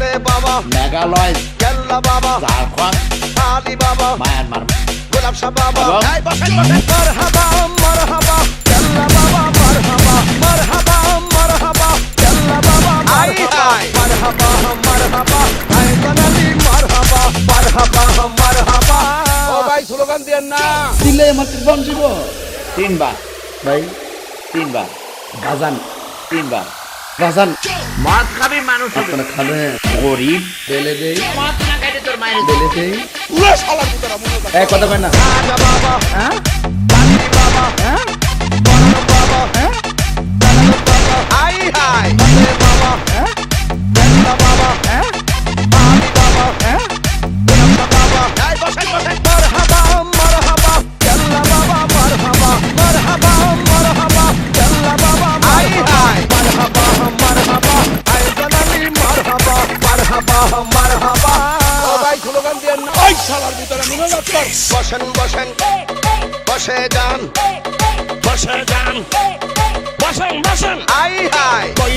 মাতে বাবা মেঘালয় কেল্লা বাবা ঝাড়খণ্ড আলি বাবা মায়ানমার গোলাপ শাহ বাবা এবং এই বসেন বসেন মারহাবা মারহাবা কেল্লা বাবা মারহাবা মারহাবা মারহাবা কেল্লা বাবা মারহাবা মারহাবা হায়দার আলী মারহাবা মারহাবা মারহাবা ও ভাই স্লোগান দেন না দিলে আমার ত্রিভুবন শিব তিনবার ভাই তিনবার বাজান তিনবার বাজান মদ খাবি মানুষ আপনারা খাবেন গরিব বেলে দেই মদ না খাইলে তোর মায়ের বেলে দেই উড়ে শালার ভিতরে মনে হয় এক কথা কয় না রাজা বাবা হ্যাঁ আলী বাবা হ্যাঁ বড় বাবা হ্যাঁ দাদা বাবা হাই হাই মাতে বাবা হ্যাঁ কেল্লা বাবা হ্যাঁ আলি বাবা হ্যাঁ গোলাপ শাহ বাবা এই বসেন বসেন মারহাবা মারহাবা কেল্লা বাবা মারহাবা মারহাবা মারহাবা কেল্লা বাবা হাই হাই মারহাবা মারহাবা হায়দার আলী মারহাবা মারহাবা মারহাবা ও ভাই স্লোগান দেন না ওই শালার ভিতরে মনে হয় বসেন বসেন বসে যান বসে যান বসেন বসেন হাই হাই ওই